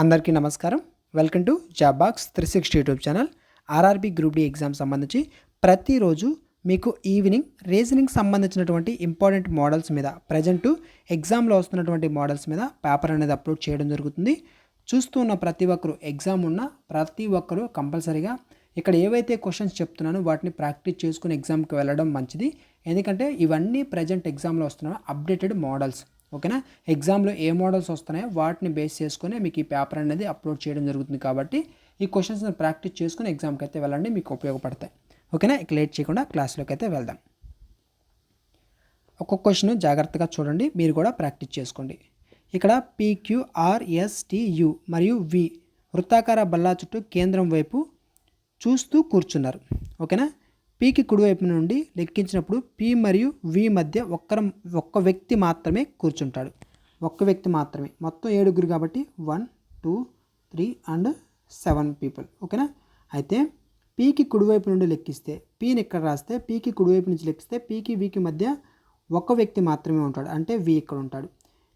అందరికీ నమస్కారం. Welcome to job box 360 YouTube channel. RRB group D exam సంబంధించి ప్రతిరోజు మీకు ఈవినింగ్ రీజనింగ్ సంబంధించినటువంటి ఇంపార్టెంట్ మోడల్స్ మీద ప్రజెంటు ఎగ్జామ్లో వస్తున్నటువంటి మోడల్స్ మీద పేపర్ అనేది అప్లోడ్ చేయడం జరుగుతుంది. చూస్తున్న ప్రతి ఒక్కరు ఎగ్జామ్ ఉన్న ప్రతి ఒక్కరు కంపల్సరీగా ఇక్కడ ఏవైతే క్వశ్చన్స్ చెప్తున్నానో వాటిని ప్రాక్టీస్ చేసుకుని ఎగ్జామ్కి వెళ్ళడం మంచిది. ఎందుకంటే ఇవన్నీ ప్రజెంట్ ఎగ్జామ్లో వస్తున్న అప్డేటెడ్ మోడల్స్. ఓకేనా, ఎగ్జామ్లో ఏ మోడల్స్ వస్తున్నాయో వాటిని బేస్ చేసుకొని మీకు ఈ పేపర్ అనేది అప్లోడ్ చేయడం జరుగుతుంది. కాబట్టి ఈ క్వశ్చన్స్ని ప్రాక్టీస్ చేసుకుని ఎగ్జామ్కి అయితే వెళ్ళండి, మీకు ఉపయోగపడతాయి. ఓకేనా, ఇక లేట్ చేయకుండా క్లాస్లోకి అయితే వెళ్దాం. ఒక్కొక్క క్వశ్చన్ జాగ్రత్తగా చూడండి, మీరు కూడా ప్రాక్టీస్ చేసుకోండి. ఇక్కడ PQRSTU మరియు V వృత్తాకార బల్లా చుట్టూ కేంద్రం వైపు చూస్తూ కూర్చున్నారు. ఓకేనా, పీకి కుడివైపు నుండి లెక్కించినప్పుడు పి మరియు వి మధ్య ఒక్క వ్యక్తి మాత్రమే కూర్చుంటాడు. ఒక్క వ్యక్తి మాత్రమే, మొత్తం 7 కాబట్టి 1 2 3 అండ్ 7 పీపుల్. ఓకేనా, అయితే పీకి కుడివైపు నుండి లెక్కిస్తే పీని ఇక్కడ రాస్తే పీకి కుడివైపు నుంచి లెక్కిస్తే పీకి వికి మధ్య ఒక్క వ్యక్తి మాత్రమే ఉంటాడు, అంటే వి ఇక్కడ ఉంటాడు.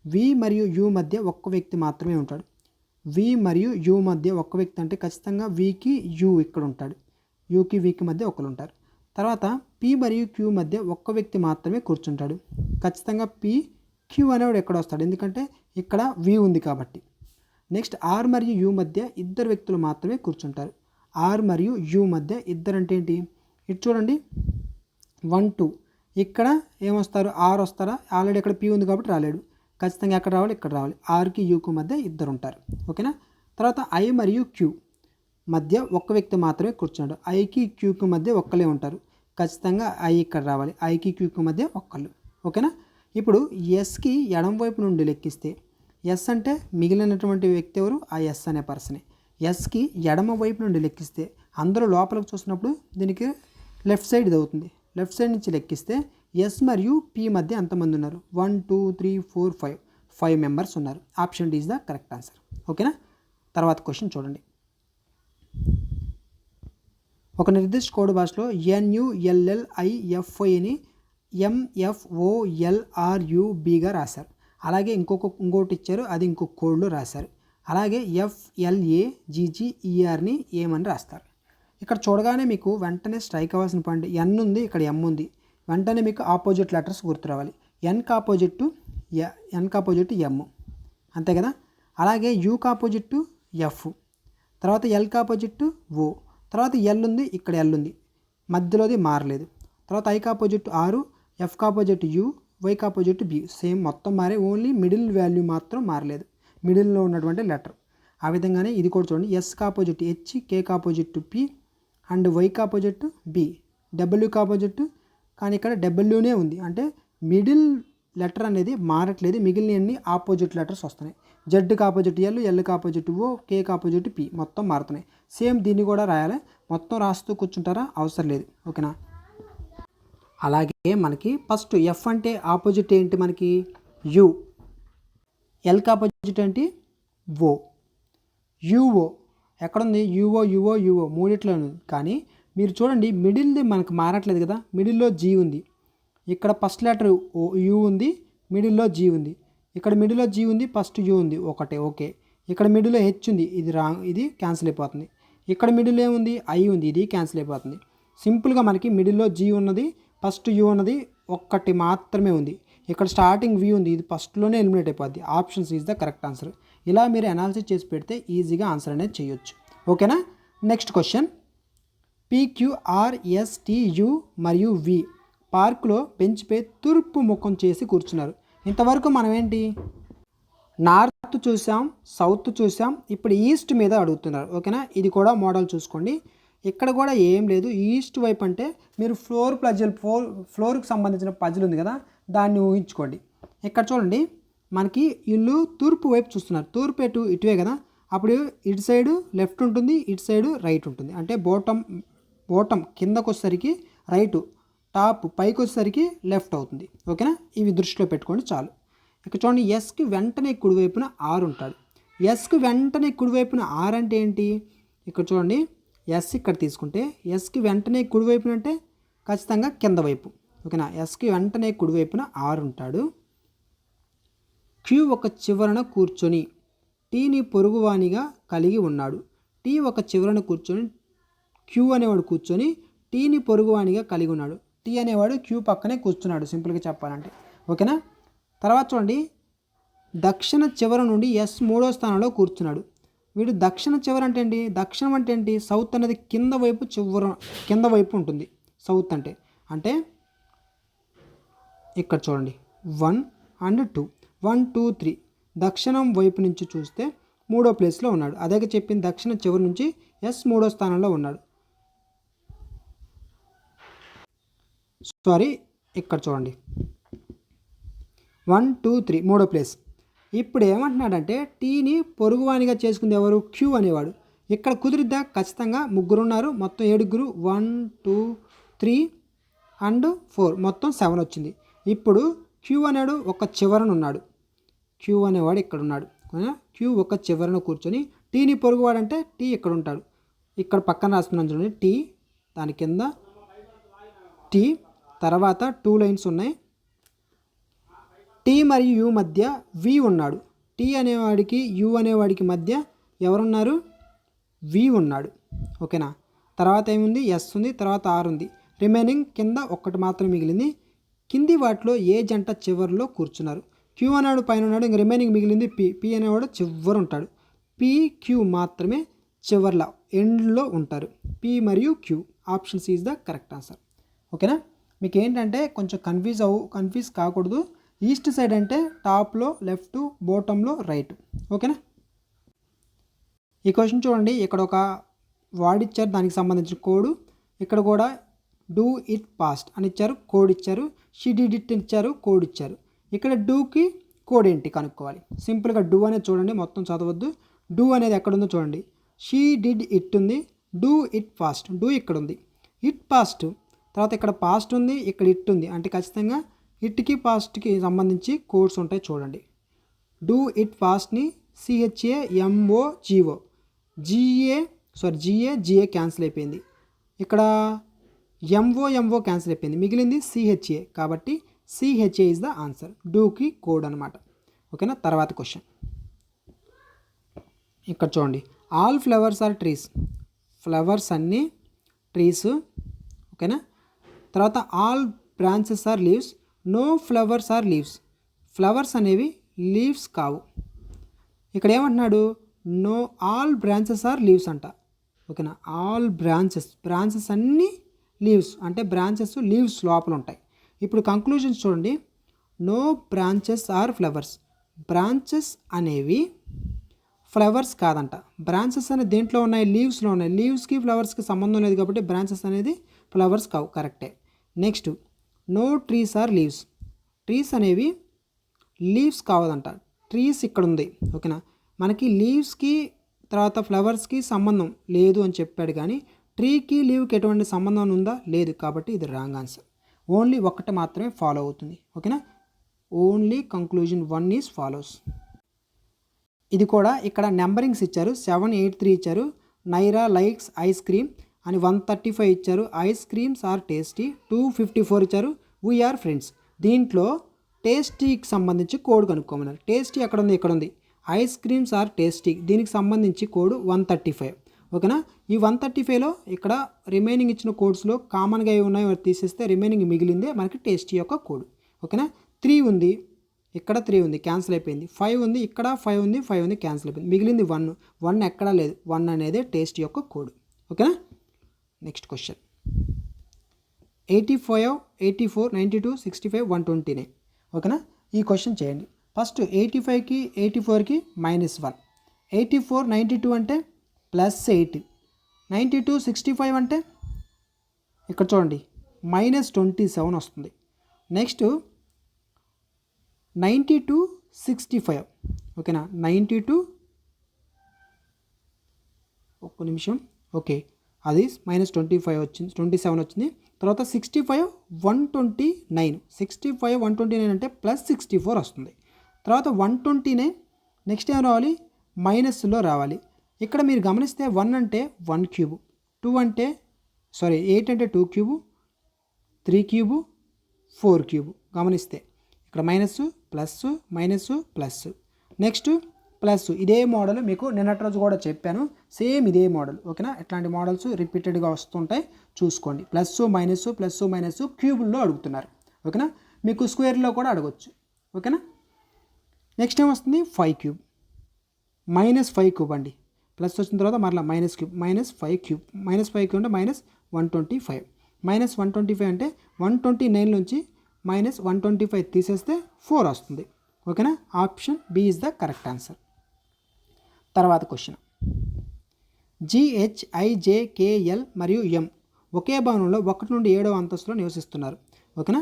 వి మరియు యు మధ్య ఒక్క వ్యక్తి మాత్రమే ఉంటాడు. వి మరియు యు మధ్య ఒక్క వ్యక్తి అంటే ఖచ్చితంగా వికి యు ఇక్కడ ఉంటాడు, యుకి వికి మధ్య ఒకరు ఉంటారు. తర్వాత పి మరియు క్యూ మధ్య ఒక్క వ్యక్తి మాత్రమే కూర్చుంటాడు. ఖచ్చితంగా పి క్యూ అనేవాడు ఎక్కడ వస్తాడు, ఎందుకంటే ఇక్కడ వి ఉంది కాబట్టి. నెక్స్ట్ ఆర్ మరియు యు మధ్య ఇద్దరు వ్యక్తులు మాత్రమే కూర్చుంటారు. ఆర్ మరియు యు మధ్య ఇద్దరు అంటే ఏంటి, ఇటు చూడండి 1 2 ఇక్కడ ఏమొస్తారు, ఆర్ వస్తారా, ఆల్రెడీ ఇక్కడ పి ఉంది కాబట్టి రాలేడు. ఖచ్చితంగా ఎక్కడ రావాలి, ఇక్కడ రావాలి. ఆర్కి యూకు మధ్య ఇద్దరు ఉంటారు. ఓకేనా, తర్వాత ఐ మరియు క్యూ మధ్య ఒక్క వ్యక్తి మాత్రమే కూర్చున్నాడు. ఐకి క్యూకి మధ్య ఒక్కలే ఉంటారు. ఖచ్చితంగా ఐ ఇక్కడ రావాలి, ఐకి క్యూకి మధ్య ఒక్కళ్ళు. ఓకేనా, ఇప్పుడు ఎస్కి ఎడం వైపు నుండి లెక్కిస్తే ఎస్ అంటే మిగిలినటువంటి వ్యక్తి ఎవరు, ఆ ఎస్ అనే పర్సనే. ఎస్కి ఎడమ వైపు నుండి లెక్కిస్తే అందరూ లోపలికి చూసినప్పుడు దీనికి లెఫ్ట్ సైడ్ ఇది అవుతుంది. లెఫ్ట్ సైడ్ నుంచి లెక్కిస్తే ఎస్ మరియు పి మధ్య ఎంతమంది ఉన్నారు, 1 2 3 4 5 మెంబర్స్ ఉన్నారు. Option D is the correct answer. ఓకేనా, తర్వాత క్వశ్చన్ చూడండి. ఒక నిర్దిష్ట కోడ్ భాషలో NULLIFIని MFOLRUBగా రాశారు. అలాగే ఇంకోటి ఇచ్చారు, అది ఇంకొక కోడ్లో రాశారు. అలాగే FLAGGERని ఏమని రాస్తారు. ఇక్కడ చూడగానే మీకు వెంటనే స్ట్రైక్ అవ్వాల్సిన పాయింట్ ఎన్ ఉంది, ఇక్కడ ఎం ఉంది. వెంటనే మీకు ఆపోజిట్ లెటర్స్ గుర్తు రావాలి. ఎన్కి ఆపోజిట్ ఎం, అంతే కదా. అలాగే యూకి ఆపోజిట్ ఎఫ్, తర్వాత ఎల్కి ఆపోజిట్ ఓ, తర్వాత ఎల్ ఉంది, ఇక్కడ ఎల్ ఉంది, మధ్యలోది మారలేదు. తర్వాత ఐకి ఆపోజిట్ ఆరు, ఎఫ్కి ఆపోజిట్ యు, వైకి ఆపోజిట్ బి, సేమ్ మొత్తం మారే, ఓన్లీ మిడిల్ వాల్యూ మాత్రం మారలేదు, మిడిల్లో ఉన్నటువంటి లెటర్. ఆ విధంగానే ఇది కూడా చూడండి, ఎస్కి ఆపోజిట్ హెచ్, కేకి ఆపోజిట్ పి అండ్ వైకి ఆపోజిట్ బి, డబ్ల్యూకి ఆపోజిట్, కానీ ఇక్కడ డబ్ల్యూనే ఉంది, అంటే మిడిల్ లెటర్ అనేది మారట్లేదు, మిగిలినవన్నీ ఆపోజిట్ లెటర్స్ వస్తున్నాయి. జెడ్కి ఆపోజిట్ ఎల్, ఎల్కి ఆపోజిట్ ఓ, కేకి ఆపోజిట్ పి, మొత్తం మారుతున్నాయి. సేమ్ దీన్ని కూడా రాయాలి, మొత్తం రాస్తూ కూర్చుంటారా, అవసరం లేదు. ఓకేనా, అలాగే మనకి ఫస్ట్ ఎఫ్ అంటే ఆపోజిట్ ఏంటి, మనకి యు. ఎల్కి ఆపోజిట్ ఏంటి, ఓ. యుఓ ఎక్కడుంది, యుఓ మూడిట్లో ఉంది. కానీ మీరు చూడండి మిడిల్ది మనకు మారట్లేదు కదా, మిడిల్లో జీ ఉంది. ఇక్కడ ఫస్ట్ లెటర్ యు ఉంది, మిడిల్లో జీ ఉంది. ఇక్కడ మిడిల్లో జీ ఉంది, ఫస్ట్ యు ఉంది, ఒకటే. ఓకే, ఇక్కడ మిడిల్లో హెచ్ ఉంది, ఇది రాంగ్, ఇది క్యాన్సిల్ అయిపోతుంది. ఇక్కడ మిడిల్లో ఏముంది, ఐ ఉంది, ఇది క్యాన్సిల్ అయిపోతుంది. సింపుల్గా మనకి మిడిల్లో జీ ఉన్నది, ఫస్ట్ యు ఉన్నది ఒక్కటి మాత్రమే ఉంది. ఇక్కడ స్టార్టింగ్ వి ఉంది, ఇది ఫస్ట్లోనే ఎలిమినేట్ అయిపోద్ది. Options is the correct answer. ఇలా మీరు అనాలిసిస్ చేసి పెడితే ఈజీగా ఆన్సర్ అనేది చేయొచ్చు. ఓకేనా, నెక్స్ట్ క్వశ్చన్. PQRSTU మరియు V పార్కులో బెంచ్పై తూర్పు ముఖం చేసి కూర్చున్నారు. ఇంతవరకు మనం ఏంటి, నార్త్ చూసాం, సౌత్ చూసాం, ఇప్పుడు ఈస్ట్ మీద అడుగుతున్నారు. ఓకేనా, ఇది కూడా మోడల్ చూసుకోండి. ఇక్కడ కూడా ఏం లేదు, ఈస్ట్ వైపు అంటే మీరు ఫ్లోర్కి సంబంధించిన పజిల్ ఉంది కదా, దాన్ని ఊహించుకోండి. ఇక్కడ చూడండి మనకి ఇల్లు తూర్పు వైపు చూస్తున్నారు, తూర్పు ఇటువే కదా, అప్పుడు ఇటు సైడు లెఫ్ట్ ఉంటుంది, ఇటు సైడు రైట్ ఉంటుంది. అంటే బోటం కిందకు వచ్చేసరికి రైటు, టాప్ పైకి వచ్చేసరికి లెఫ్ట్ అవుతుంది. ఓకేనా, ఇవి దృష్టిలో పెట్టుకోండి చాలు. ఇక్కడ చూడండి ఎస్కి వెంటనే కుడివైపున ఆర్ ఉంటాడు. ఎస్కి వెంటనే కుడివైపున ఆర్ అంటే ఏంటి, ఇక్కడ చూడండి ఎస్ ఇక్కడ తీసుకుంటే ఎస్కి వెంటనే కుడివైపున అంటే ఖచ్చితంగా కింద వైపు. ఓకేనా, ఎస్కి వెంటనే కుడివైపున ఆర్ ఉంటాడు. క్యూ ఒక చివరన కూర్చొని టీని పొరుగువానిగా కలిగి ఉన్నాడు. టీ ఒక చివరన కూర్చొని క్యూ అనేవాడు కూర్చొని టీని పొరుగువానిగా కలిగి ఉన్నాడు. టీ అనేవాడు క్యూ పక్కనే కూర్చున్నాడు సింపుల్గా చెప్పాలంటే. ఓకేనా. తర్వాత చూడండి, దక్షిణ చివర నుండి ఎస్ 3వ స్థానంలో కూర్చున్నాడు. వీడు దక్షిణ చివర అంటే ఏంటి? దక్షిణం అంటే ఏంటి? సౌత్ అనేది కింద వైపు కింద వైపు ఉంటుంది సౌత్ అంటే. అంటే ఇక్కడ చూడండి 1 and 2, 1 2 3 దక్షిణం వైపు నుంచి చూస్తే 3వ ప్లేస్లో ఉన్నాడు. అదే చెప్పింది, దక్షిణ చివరి నుంచి ఎస్ 3వ స్థానంలో ఉన్నాడు. సారీ, ఇక్కడ చూడండి 1 2 3 3వ ప్లేస్. ఇప్పుడు ఏమంటున్నాడంటే టీని పొరుగువానిగా చేసుకుంది ఎవరు? క్యూ అనేవాడు. ఇక్కడ కుదిరిద్దా? ఖచ్చితంగా ముగ్గురు ఉన్నారు, మొత్తం 7 1 2 3 and 4 మొత్తం 7 వచ్చింది. ఇప్పుడు క్యూ అనేవాడు ఒక చివరన ఉన్నాడు. క్యూ అనేవాడు ఇక్కడ ఉన్నాడు. క్యూ ఒక చివరన కూర్చొని టీని పొరుగువాడంటే టీ ఇక్కడ ఉంటాడు. ఇక్కడ పక్కన రాస్తున్నాను చూడండి, టీ, దాని కింద టీ, తర్వాత 2 లైన్స్ ఉన్నాయి. టీ మరియు యు మధ్య వి ఉన్నాడు. టీ అనేవాడికి యు అనేవాడికి మధ్య ఎవరున్నారు? వి ఉన్నాడు. ఓకేనా. తర్వాత ఏముంది? ఎస్ ఉంది, తర్వాత ఆర్ ఉంది. రిమైనింగ్ కింద ఒక్కటి మాత్రం మిగిలింది. కింది వాటిలో ఏ జంట చివరిలో కూర్చున్నారు? క్యూ అనేవాడు పైన ఉన్నాడు, ఇంక రిమైనింగ్ మిగిలింది పి. పి అనేవాడు చివరి ఉంటాడు. పి క్యూ మాత్రమే చివర్లో ఎండ్లో ఉంటారు. పి మరియు Q. Option C is the correct answer. ఓకేనా. మీకు ఏంటంటే కొంచెం కన్ఫ్యూజ్ కాకూడదు. ఈస్ట్ సైడ్ అంటే టాప్లో లెఫ్ట్, బాటంలో రైట్. ఓకేనా. ఈ క్వశ్చన్ చూడండి, ఇక్కడ ఒక వర్డ్ ఇచ్చారు, దానికి సంబంధించిన కోడ్. ఇక్కడ కూడా డూ ఇట్ పాస్ట్ అని ఇచ్చారు, కోడ్ ఇచ్చారు. షీ డిడ్ ఇట్ ఇచ్చారు, కోడ్ ఇచ్చారు. ఇక్కడ డూకి కోడ్ ఏంటి కనుక్కోవాలి. సింపుల్గా డూ అనేది చూడండి, మొత్తం చదవద్దు. డూ అనేది ఎక్కడుందో చూడండి. షీ డిడ్ ఇట్ ఉంది, డూ ఇట్ పాస్ట్, డూ ఇక్కడ ఉంది. ఇట్ పాస్ట్, తర్వాత ఇక్కడ పాస్ట్ ఉంది, ఇక్కడ ఇట్ ఉంది. అంటే ఖచ్చితంగా ఇట్కి పాస్ట్కి సంబంధించి కోడ్స్ ఉంటాయి చూడండి. డూ ఇట్ పాస్ట్ని CHAMOGO, GA క్యాన్సిల్ అయిపోయింది. ఇక్కడ MO క్యాన్సిల్ అయిపోయింది, మిగిలింది CHA. కాబట్టి CHA ఇస్ ద ఆన్సర్. డూకి కోడ్ అనమాట. ఓకేనా. తర్వాత క్వశ్చన్ ఇక్కడ చూడండి, all flowers are trees. Flowers అన్నీ ట్రీస్. ఓకేనా. తర్వాత all branches are leaves. No flowers are leaves. Flowers అనేవి లీవ్స్ కావు. ఇక్కడ ఏమంటున్నాడు? No all branches are leaves అంట. ఓకేనా. ఆల్ బ్రాంచెస్ అన్నీ లీవ్స్ అంటే బ్రాంచెస్ లీవ్స్ లోపల ఉంటాయి. ఇప్పుడు కంక్లూజన్స్ చూడండి. No branches are flowers. Branches అనేవి ఫ్లవర్స్ కాదంట. బ్రాంచెస్ అనేది దేంట్లో ఉన్నాయి? లీవ్స్లో ఉన్నాయి. లీవ్స్కి ఫ్లవర్స్కి సంబంధం లేదు కాబట్టి బ్రాంచెస్ అనేది ఫ్లవర్స్ కావు, కరెక్టే. Next, no trees are leaves. Trees అనేవి లీవ్స్ కావదంట. ట్రీస్ ఇక్కడ ఉంది. ఓకేనా. మనకి లీవ్స్కి తర్వాత ఫ్లవర్స్కి సంబంధం లేదు అని చెప్పాడు, కానీ ట్రీకి లీవ్కి ఎటువంటి సంబంధం ఉందా? లేదు. కాబట్టి ఇది రాంగ్ ఆన్సర్. ఓన్లీ ఒకటి మాత్రమే ఫాలో అవుతుంది. ఓకేనా. Only conclusion 1 is follows. ఇది కూడా ఇక్కడ నెంబరింగ్స్ ఇచ్చారు. 7 8 3 ఇచ్చారు. నైరా లైక్స్ ఐస్ క్రీమ్ అని 135 ఇచ్చారు. ఐస్ క్రీమ్స్ ఆర్ టేస్టీ 254 ఇచ్చారు. We are friends. దీంట్లో టేస్టీకి సంబంధించి కోడ్ కనుక్కోమన్నారు. టేస్టీ ఎక్కడ ఉంది? ఇక్కడ ఉంది. ఐస్ క్రీమ్స్ ఆర్ టేస్టీ, దీనికి సంబంధించి కోడ్ 135. ఓకేనా. ఈ 135లో ఇక్కడ రిమైనింగ్ ఇచ్చిన కోడ్స్లో కామన్గా ఏవి ఉన్నాయో తీసేస్తే రిమైనింగ్ మిగిలిందే మనకి టేస్టీ యొక్క కోడ్. ఓకేనా. 3 ఉంది, ఇక్కడ 3 ఉంది, క్యాన్సిల్ అయిపోయింది. 5 ఉంది, ఇక్కడ 5 ఉంది, 5 ఉంది, క్యాన్సిల్ అయిపోయింది. మిగిలింది 1 ఎక్కడా లేదు. 1 అనేది టేస్ట్ యొక్క కోడ్. ఓకేనా. Next question 85 84 92 65 129. ఓకేనా. ఈ క్వశ్చన్ చేయండి. ఫస్ట్ 85కి 84కి -1. 84 92 అంటే +8. 92 65 అంటే ఇక్కడ చూడండి -27 వస్తుంది. నెక్స్ట్ 92 65. ఓకేనా. 92 ఒక్క నిమిషం. ఓకే, అది -25 వచ్చింది, 27 వచ్చింది. తర్వాత 65 129. 65 129 అంటే +64 వస్తుంది. తర్వాత 129 నెక్స్ట్ ఏం రావాలి? మైనస్లో రావాలి. ఇక్కడ మీరు గమనిస్తే 1 అంటే 1 క్యూబ్, 2 అంటే 8 అంటే 2 క్యూబ్, 3 క్యూబ్, 4 క్యూబ్. గమనిస్తే ఇక్కడ minus plus minus plus. Next plus ఇదే మోడల్ మీకు నిన్నటి రోజు కూడా చెప్పాను, సేమ్ ఇదే మోడల్. ఓకేనా, ఇట్లాంటి మోడల్స్ రిపీటెడ్గా వస్తుంటాయి, చూసుకోండి. ప్లస్ మైనస్ క్యూబుల్లో అడుగుతున్నారు. ఓకేనా, మీకు స్క్వేర్లో కూడా అడగొచ్చు. ఓకేనా, నెక్స్ట్ ఏం వస్తుంది, 5 క్యూబ్ -5 క్యూబ్ అండి. ప్లస్ వచ్చిన తర్వాత మరలా -5 క్యూబ్ -5 క్యూబ్ అంటే -125. -125 అంటే 129 నుంచి -125 తీసేస్తే 4 వస్తుంది. ఓకేనా, option B is the correct answer. తర్వాత క్వశ్చన్, GHIJKL మరియు M ఒకే భవనంలో 1 నుండి 7వ అంతస్తులో నివసిస్తున్నారు. ఓకేనా,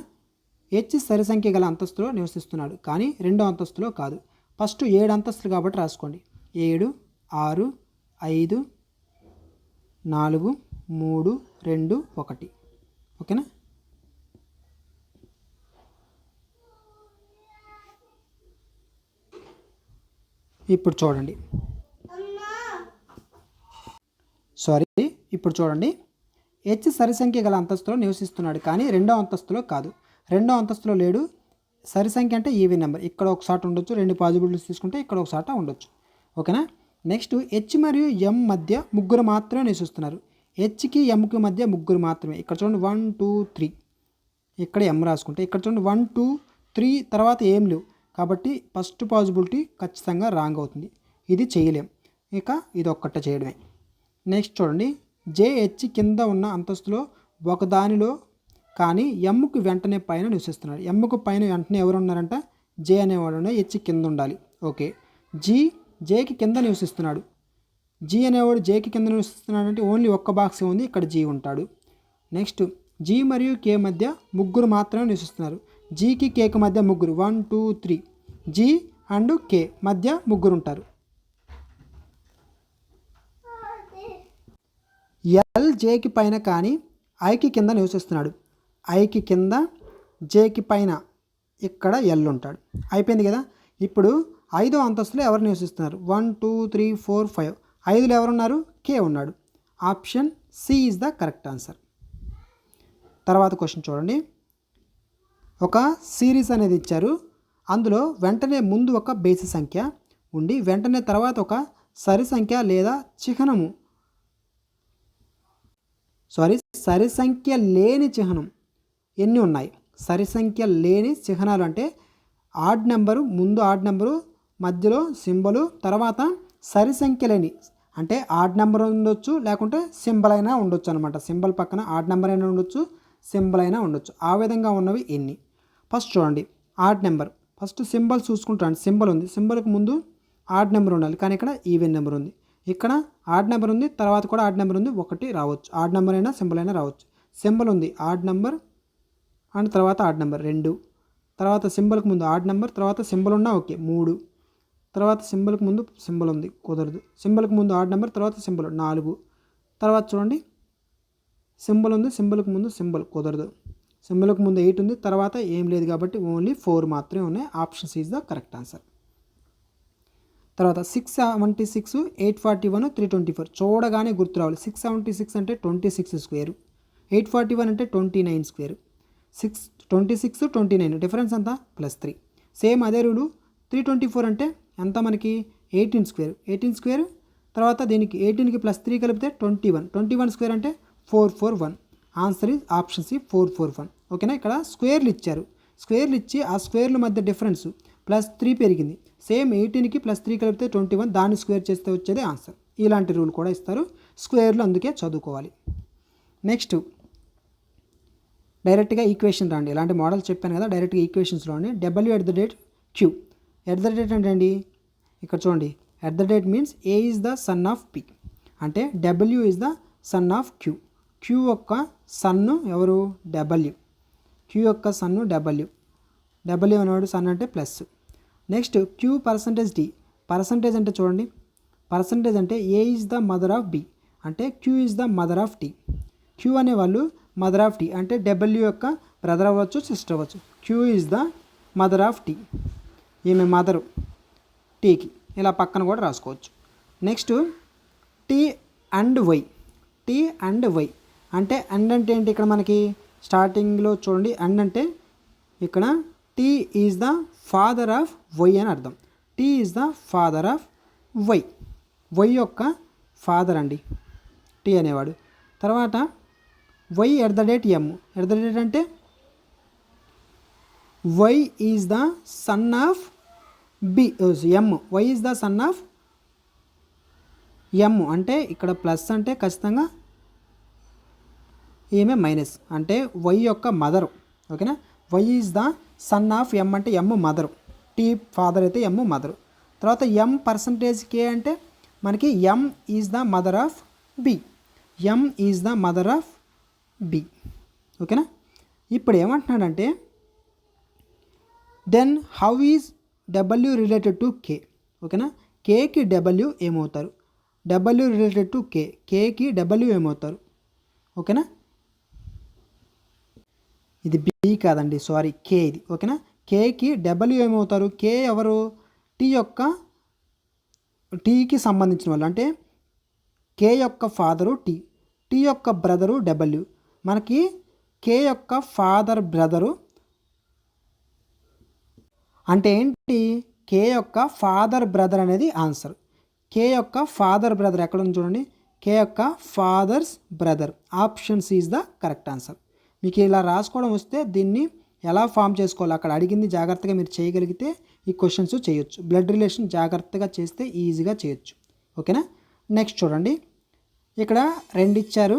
H సరి సంఖ్య గల అంతస్తులో నివసిస్తున్నాడు, కానీ 2వ అంతస్తులో కాదు. ఫస్ట్ 7 అంతస్తులు కాబట్టి రాసుకోండి. 7 6 5 4 3 2 1. ఓకేనా, ఇప్పుడు చూడండి, హెచ్ సరి సంఖ్య గల అంతస్తులో నివసిస్తున్నాడు, కానీ 2వ అంతస్తులో కాదు. 2వ అంతస్తులో లేడు. సరి సంఖ్య అంటే ఈవెన్ నెంబర్. ఇక్కడ ఒకసారి ఉండొచ్చు, 2 పాజిబిలిటీస్ తీసుకుంటే ఇక్కడ ఒకసారి ఉండొచ్చు. ఓకేనా, నెక్స్ట్ హెచ్ మరియు ఎం మధ్య 3 మాత్రమే నివసిస్తున్నారు. హెచ్కి ఎంకి మధ్య 3 మాత్రమే. ఇక్కడ చూడండి 1 2 3, ఇక్కడ ఎం రాసుకుంటే ఇక్కడ చూడండి 1 2 3 తర్వాత ఏం లేవు, కాబట్టి ఫస్ట్ పాజిబిలిటీ ఖచ్చితంగా రాంగ్ అవుతుంది. ఇది చేయలేం, ఇక ఇది ఒక్కటే చేయడమే. నెక్స్ట్ చూడండి, JH కింద ఉన్న అంతస్తులో ఒకదానిలో కానీ ఎమ్కి వెంటనే పైన నివసిస్తున్నాడు. ఎమ్కు పైన వెంటనే ఎవరు ఉన్నారంట, జే అనేవాడు, హెచ్ కింద ఉండాలి. ఓకే, జేకి కింద నివసిస్తున్నాడు. జీ అనేవాడు జేకి కింద నివసిస్తున్నాడు అంటే ఓన్లీ ఒక్క బాక్స్ ఉంది, ఇక్కడ జీ ఉంటాడు. నెక్స్ట్ జీ మరియు కే మధ్య 3 మాత్రమే నివసిస్తున్నారు. జీకి కేకి మధ్య 3, 1 2 3, జీ అండ్ కే మధ్య 3 ఉంటారు. ఎల్ జేకి పైన కానీ ఐకి కింద నివసిస్తున్నాడు. ఐకి కింద జేకి పైన ఇక్కడ ఎల్ ఉంటాడు. అయిపోయింది కదా. ఇప్పుడు 5వ అంతస్తులో ఎవరు నివసిస్తున్నారు, 1 2 3 4 5. 5లో ఎవరున్నారు, కే ఉన్నాడు. Option C is the correct answer. తర్వాత క్వశ్చన్ చూడండి, ఒక సిరీస్ అనేది ఇచ్చారు. అందులో వెంటనే ముందు ఒక బేసి సంఖ్య ఉండి వెంటనే తర్వాత ఒక సరి సంఖ్య లేదా చిహ్నము సరి సంఖ్య లేని చిహ్నం ఎన్ని ఉన్నాయి. సరి సంఖ్య లేని చిహ్నాలు అంటే ఆడ్ నెంబరు, ముందు ఆడ్ నెంబరు, మధ్యలో సింబలు, తర్వాత సరి సంఖ్య లేని అంటే ఆడ్ నెంబర్ ఉండొచ్చు, లేకుంటే సింబల్ అయినా ఉండొచ్చు అనమాట. సింబల్ పక్కన ఆడ్ నెంబర్ అయినా ఉండొచ్చు, సింబల్ అయినా ఉండొచ్చు. ఆ విధంగా ఉన్నవి ఎన్ని. ఫస్ట్ చూడండి, ఆడ్ నెంబర్. ఫస్ట్ సింబల్ చూసుకుంటాను. సింబల్ ఉంది, సింబల్కి ముందు ఆడ్ నెంబర్ ఉండాలి, కానీ ఇక్కడ ఈవెన్ నెంబర్ ఉంది. ఇక్కడ ఆడ్ నెంబర్ ఉంది, తర్వాత కూడా ఆడ్ నెంబర్ ఉంది, 1 రావచ్చు. ఆడ్ నెంబర్ అయినా సింబల్ అయినా రావచ్చు. సింబల్ ఉంది, ఆడ్ నెంబర్ అండ్ తర్వాత ఆడ్ నెంబర్ 2, తర్వాత సింబల్కి ముందు ఆడ్ నెంబర్, తర్వాత సింబల్ ఉన్నా ఓకే 3, తర్వాత సింబల్కి ముందు సింబల్ ఉంది, కుదరదు. సింబల్కి ముందు ఆడ్ నెంబర్, తర్వాత సింబల్ 4, తర్వాత చూడండి సింబల్ ఉంది, సింబల్కి ముందు సింబల్ కుదరదు. సింబల్కి ముందు 8 ఉంది, తర్వాత ఏం లేదు, కాబట్టి ఓన్లీ 4 మాత్రమే ఉన్నాయి. Option C is the correct answer. తర్వాత 676 841 324 చూడగానే గుర్తు రావాలి. 676 అంటే 26 స్క్వేరు, 841 అంటే 29 స్క్వేరు. 26 29 డిఫరెన్స్ అంతా +3. సేమ్ అదే రూలు 324 అంటే ఎంత మనకి 18 స్క్వేర్. 18 స్క్వేర్ తర్వాత దీనికి 18కి +3 కలిపితే 21 స్క్వేర్ అంటే 441. Answer is option C 441. ఓకేనా, ఇక్కడ స్క్వేర్లు ఇచ్చారు. స్క్వేర్లు ఇచ్చి ఆ స్క్వేర్ల మధ్య డిఫరెన్స్ +3 పెరిగింది. సేమ్ 18కి +3 కలిపితే 21, దాన్ని స్క్వేర్ చేస్తే వచ్చేది ఆన్సర్. ఇలాంటి రూల్ కూడా ఇస్తారు స్క్వేర్లు, అందుకే చదువుకోవాలి. నెక్స్ట్ డైరెక్ట్గా ఈక్వేషన్ రాండి. ఇలాంటి మోడల్ చెప్పాను కదా, డైరెక్ట్గా ఈక్వేషన్స్లో అండి. W@Q @ అంటే అండి, ఇక్కడ చూడండి, @ means A is the son of P అంటే W is the son of Q. Q యొక్క సన్ను ఎవరు, W. Q యొక్క సన్ను W. W అనేవాడు సన్ అంటే plus. Next Q %D. Percentage అంటే చూడండి, పర్సంటేజ్ అంటే A is the mother of B అంటే Q is the mother of T. Q అనేవాళ్ళు మదర్ ఆఫ్ T అంటే W యొక్క బ్రదర్ అవ్వచ్చు, సిస్టర్ అవ్వచ్చు. Q is the mother of T, ఈమె మదరు టీకి. ఇలా పక్కన కూడా రాసుకోవచ్చు. Next T and Y. T and Y అంటే అండ్ అంటే ఏంటి, ఇక్కడ మనకి స్టార్టింగ్లో చూడండి, అండ్ అంటే ఇక్కడ T is the father of Y అని అర్థం. T is the father of Y. Y యొక్క ఫాదర్ అండి టీ అనేవాడు. తర్వాత Y at the date M. At the date అంటే Y is the son of B M. Y is the son of M అంటే ఇక్కడ plus అంటే ఖచ్చితంగా ఈమె మైనస్ అంటే వై యొక్క మదరు. ఓకేనా. Y is the son of M అంటే ఎమ్ మదరు, టీ ఫాదర్ అయితే ఎమ్ మదరు. తర్వాత ఎమ్ పర్సంటేజ్ కే అంటే మనకి M is the mother of B. M is the mother of B. ఓకేనా. ఇప్పుడు ఏమంటున్నాడంటే then how is W related to K. ఓకేనా. కేకి డబ్ల్యూ ఏమవుతారు, డబ్ల్యూ రిలేటెడ్ టు కే, కేకి డబ్ల్యూ ఏమవుతారు. ఓకేనా. ఇది బి కాదండి, సారీ కే ఇది. ఓకేనా. కేకి డబ్ల్యూ ఏమవుతారు, కే ఎవరు, టీ యొక్క టీకి సంబంధించిన వాళ్ళు. అంటే కే యొక్క ఫాదరు టీ, టీ యొక్క బ్రదరు డబ్ల్యూ. మనకి కే యొక్క ఫాదర్ బ్రదరు అంటే ఏంటి, కే యొక్క ఫాదర్ బ్రదర్ అనేది ఆన్సర్. కే యొక్క ఫాదర్ బ్రదర్ ఎక్కడ ఉంది చూడండి, కే యొక్క father's brother. Option C is the correct answer. మీకు ఇలా రాసుకోవడం వస్తే దీన్ని ఎలా ఫామ్ చేసుకోవాలి అక్కడ అడిగింది జాగ్రత్తగా మీరు చేయగలిగితే ఈ క్వశ్చన్స్ చేయొచ్చు. బ్లడ్ రిలేషన్ జాగ్రత్తగా చేస్తే ఈజీగా చేయొచ్చు. ఓకేనా. నెక్స్ట్ చూడండి, ఇక్కడ 2 ఇచ్చారు.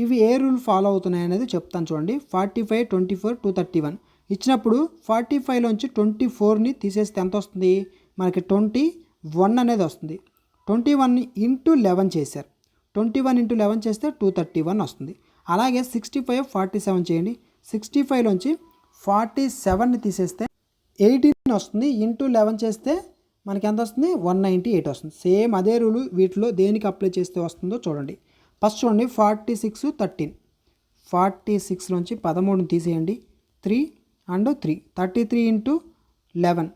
ఇవి ఏ రూల్ ఫాలో అవుతున్నాయి అనేది చెప్తాను చూడండి. 45, 24, 231 ఇచ్చినప్పుడు 45లోంచి 24ని తీసేస్తే ఎంత వస్తుంది, మనకి 21 అనేది వస్తుంది. 21 ఇంటూ 11 చేశారు. 21 ఇంటూ 11 చేస్తే 231 వస్తుంది. అలాగే 65, 47 చేయండి. 65లోంచి 47ని తీసేస్తే 18 వస్తుంది. ఇంటూ 11 చేస్తే మనకి ఎంత వస్తుంది, 198 వస్తుంది. సేమ్ అదే రూలు వీటిలో దేనికి అప్లై చేస్తే వస్తుందో చూడండి. ఫస్ట్ చూడండి 46, 13. 46లోంచి 13ని తీసేయండి. 3 అండ్ 3, 33 ఇంటూ 11.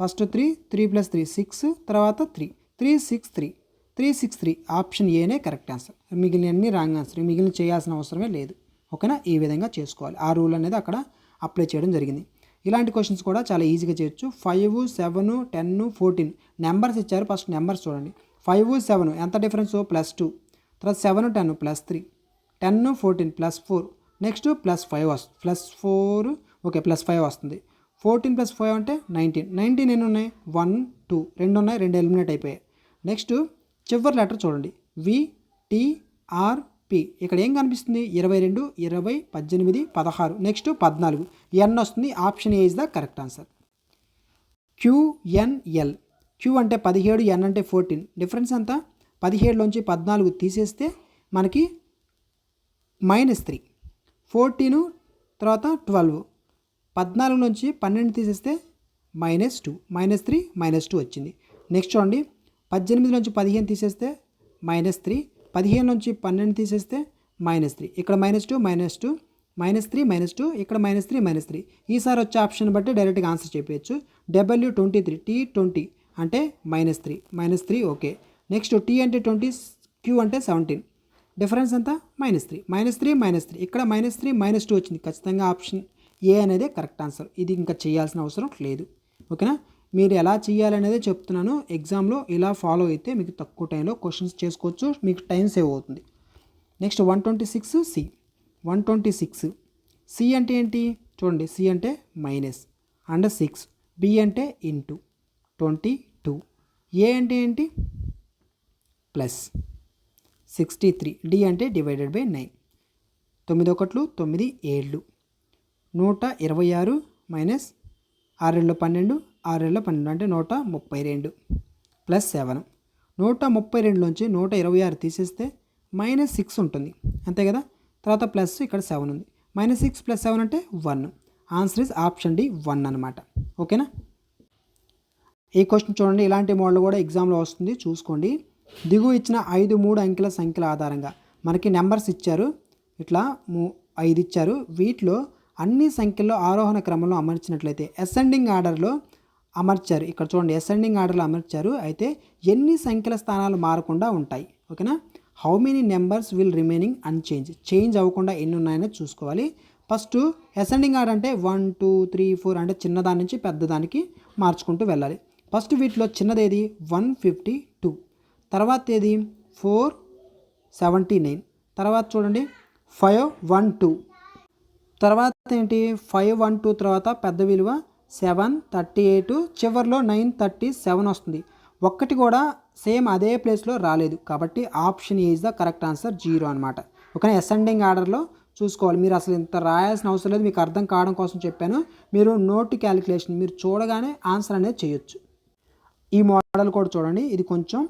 ఫస్ట్ 3, 3 + 3 6, తర్వాత 3, 363, 363. ఆప్షన్ ఏనే కరెక్ట్ ఆన్సర్. మిగిలినన్ని రాంగ్ ఆన్సర్. మిగిలిన చేయాల్సిన అవసరమే లేదు. ఓకేనా. ఈ విధంగా చేసుకోవాలి. ఆ రూల్ అనేది అక్కడ అప్లై చేయడం జరిగింది. ఇలాంటి క్వశ్చన్స్ కూడా చాలా ఈజీగా చేయొచ్చు. 5, 7, 10, 14 నెంబర్స్ ఇచ్చారు. ఫస్ట్ నెంబర్స్ చూడండి. 5, 7 ఎంత డిఫరెన్స్, +2. తర్వాత 7, 10 +3, 10, 14 +4. నెక్స్ట్ +5 వస్తుంది. +4 ఓకే +5 వస్తుంది. 14 + 5 అంటే 19. 19 ఎన్ని ఉన్నాయి, 1, 2 2 ఉన్నాయి, 2 ఎలిమినేట్ అయిపోయాయి. నెక్స్ట్ చివరి లెటర్ చూడండి, VTRP. ఇక్కడ ఏం కనిపిస్తుంది, 22, 20, 18, 16. నెక్స్ట్ 14 ఎన్ వస్తుంది. Option A is the correct answer. QNL. Q అంటే 17, N అంటే 14. డిఫరెన్స్ ఎంత, 17లోంచి 14 తీసేస్తే మనకి -3. 14 తర్వాత 12. 14 నుంచి 12 తీసేస్తే -2, -3, -2 వచ్చింది. నెక్స్ట్ చూడండి 18 నుంచి 15 తీసేస్తే -3, 15 నుంచి 12 తీసేస్తే -3. ఇక్కడ -2, -2, -3, -2, ఇక్కడ -3, -3. ఈసారి వచ్చే ఆప్షన్ బట్టి డైరెక్ట్గా ఆన్సర్ చెప్పవచ్చు. W23, T20 అంటే -3, -3 ఓకే. నెక్స్ట్ T అంటే 20, Q అంటే 17. డిఫరెన్స్ ఎంత, -3, -3, -3. ఇక్కడ -3, -2 వచ్చింది. ఖచ్చితంగా ఆప్షన్ ఏ అనేది కరెక్ట్ ఆన్సర్. ఇది ఇంకా చేయాల్సిన అవసరం లేదు. ఓకేనా. మీరు ఎలా చేయాలనేది చెప్తున్నాను. ఎగ్జామ్లో ఇలా ఫాలో అయితే మీకు తక్కువ టైంలో క్వశ్చన్స్ చేసుకోవచ్చు, మీకు టైం సేవ్ అవుతుంది. Next 126 C. 126 సి అంటే ఏంటి చూడండి. సి అంటే -6, బి అంటే ఇంటూ 22, ఏ అంటే ఏంటి +63, డి అంటే /9. 9 1 9 7, 126 -6 2 12, 6 2 12 అంటే 132 +7. 132లోంచి 126 తీసేస్తే -6 ఉంటుంది అంతే కదా. తర్వాత ప్లస్ ఇక్కడ 7 ఉంది. -6 + 7 అంటే 1. ఆన్సర్ ఇస్ ఆప్షన్ డి 1 అనమాట. ఓకేనా. ఈ క్వశ్చన్ చూడండి, ఇలాంటి మోడల్ కూడా ఎగ్జామ్లో వస్తుంది, చూసుకోండి. దిగువ ఇచ్చిన 5 3 అంకెల సంఖ్యల ఆధారంగా మనకి నెంబర్స్ ఇచ్చారు. ఇట్లా 5 ఇచ్చారు. వీటిలో అన్ని సంఖ్యల్లో ఆరోహణ క్రమంలో అమర్చినట్లయితే అసెండింగ్ ఆర్డర్లో అమర్చారు. ఇక్కడ చూడండి అసెండింగ్ ఆర్డర్లో అమర్చారు. అయితే ఎన్ని సంఖ్యల స్థానాలు మారకుండా ఉంటాయి. ఓకేనా. How many numbers will remaining change అవ్వకుండా ఎన్ని ఉన్నాయని చూసుకోవాలి. ఫస్ట్ అసెండింగ్ ఆర్డర్ అంటే 1 2 3 4 అంటే చిన్నదాని నుంచి పెద్దదానికి మార్చుకుంటూ వెళ్ళాలి. ఫస్ట్ వీటిలో చిన్నది 152, తర్వాత ఏది 479, తర్వాత చూడండి 512, తర్వాత ఏంటి 512 తర్వాత పెద్ద విలువ 738, చివరిలో 937 వస్తుంది. ఒక్కటి కూడా సేమ్ అదే ప్లేస్లో రాలేదు కాబట్టి option A is the correct answer 0 అనమాట. ఓకే, అసెండింగ్ ఆర్డర్లో చూసుకోవాలి. మీరు అసలు ఇంత రాయాల్సిన అవసరం లేదు, మీకు అర్థం కావడం కోసం చెప్పాను. మీరు నోట్ క్యాలిక్యులేషన్ మీరు చూడగానే ఆన్సర్ అనేది చేయొచ్చు. ఈ మోడల్ కూడా చూడండి, ఇది కొంచెం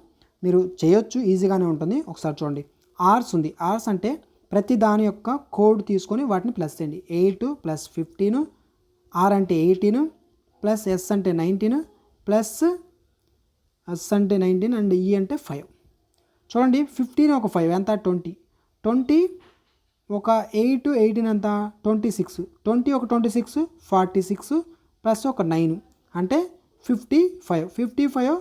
మీరు చేయొచ్చు, ఈజీగానే ఉంటుంది. ఒకసారి చూడండి, ఆర్స్ ఉంది. ఆర్స్ అంటే ప్రతి దాని యొక్క కోడ్ తీసుకొని వాటిని ప్లస్ చేయండి. 8 + 15, ఆర్ అంటే 18 ప్లస్ ఎస్ అంటే 19 ప్లస్ ఎస్ అంటే 19 అండ్ ఈ అంటే 5. చూడండి 15 ఒక 5 ఎంత 20, 20 ఒక 8 18 ఎంత 26, 20 ఒక 26 46 ప్లస్ ఒక 9 అంటే 55.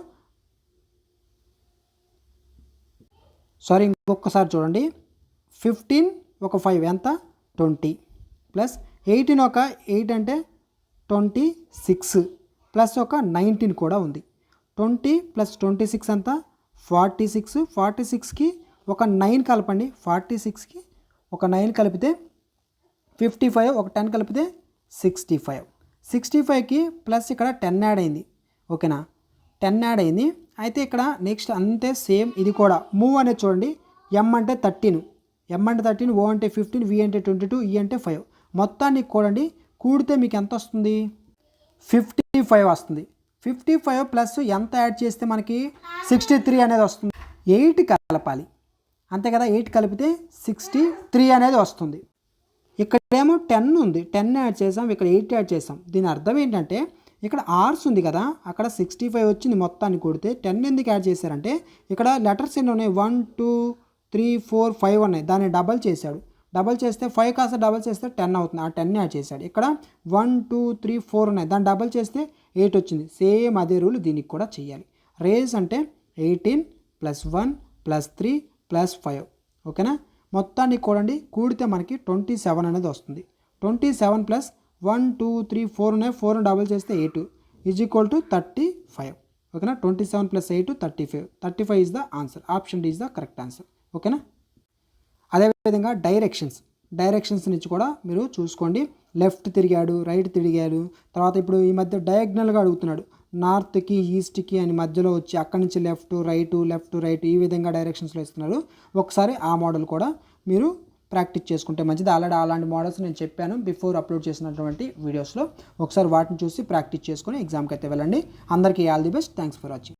సారీ, ఇంకొకసారి చూడండి, 15 ఒక 5 ఎంత 20 ప్లస్ 18 ఒక 8 అంటే 26 ప్లస్ ఒక 19 కూడా ఉంది. 20 + 26 ఎంత 46, 46కి ఒక 9 కలపండి, 46కి ఒక 9 కలిపితే 55, ఒక 10 కలిపితే 65, 65కి ప్లస్ ఇక్కడ 10 యాడ్ అయింది. ఓకేనా, 10 యాడ్ అయింది. అయితే ఇక్కడ నెక్స్ట్ అంతే సేమ్ ఇది కూడా మూవ్ అనేది చూడండి, ఎం అంటే 13, ఎం అంటే 13, ఓ అంటే 15, వి అంటే 22, ఈ అంటే 5. మొత్తాన్ని కూడండి, కూడితే మీకు ఎంత వస్తుంది 55 వస్తుంది. 55 ప్లస్ ఎంత యాడ్ చేస్తే మనకి 63 అనేది వస్తుంది. 8 కలపాలి అంతే కదా, 8 కలిపితే 63 అనేది వస్తుంది. ఇక్కడేమో 10 ఉంది, 10 యాడ్ చేసాం, ఇక్కడ 8 యాడ్ చేసాం. దీని అర్థం ఏంటంటే ఇక్కడ ఆర్స్ ఉంది కదా, అక్కడ 65 వచ్చింది. మొత్తాన్ని కూడితే 10 ఎందుకు యాడ్ చేశారంటే ఇక్కడ లెటర్స్ ఎన్ని ఉన్నాయి 1 2 3 4 5 ఉన్నాయి, దాన్ని డబల్ చేశాడు. డబల్ చేస్తే 5 కాస్త డబల్ చేస్తే 10 అవుతుంది, ఆ 10 యాడ్ చేశాడు. ఇక్కడ 1 2 3 4 ఉన్నాయి, దాన్ని డబల్ చేస్తే 8 వచ్చింది. సేమ్ అదే రూల్ దీనికి కూడా చేయాలి. రేస్ అంటే 18 + 1 + 3 + 5. ఓకేనా, మొత్తాన్ని కూడితే మనకి 27 అనేది వస్తుంది. 27 + 1 2 3 4 ఉన్నాయి, 4 డబల్ చేస్తే 8 = 35. ఓకేనా, 27 + 8 35. 35 is the answer. Option D is the correct answer. ఓకేనా, అదేవిధంగా డైరెక్షన్స్ నుంచి కూడా మీరు చూసుకోండి. లెఫ్ట్ తిరిగాడు, రైట్ తిరిగాడు, తర్వాత ఇప్పుడు ఈ మధ్య డయాగ్నల్గా అడుగుతున్నాడు, నార్త్కి ఈస్ట్కి అని మధ్యలో వచ్చి అక్కడి నుంచి లెఫ్ట్ రైట్ ఈ విధంగా డైరెక్షన్స్లో ఇస్తున్నారు. ఒకసారి ఆ మోడల్ కూడా మీరు ప్రాక్టీస్ చేసుకుంటే మంచిది. ఆల్రెడీ అలాంటి మోడల్స్ నేను చెప్పాను బిఫోర్ అప్లోడ్ చేసినటువంటి వీడియోస్లో. ఒకసారి వాటిని చూసి ప్రాక్టీస్ చేసుకొని ఎగ్జామ్కి అయితే వెళ్ళండి. అందరికీ all the best. Thanks for watching.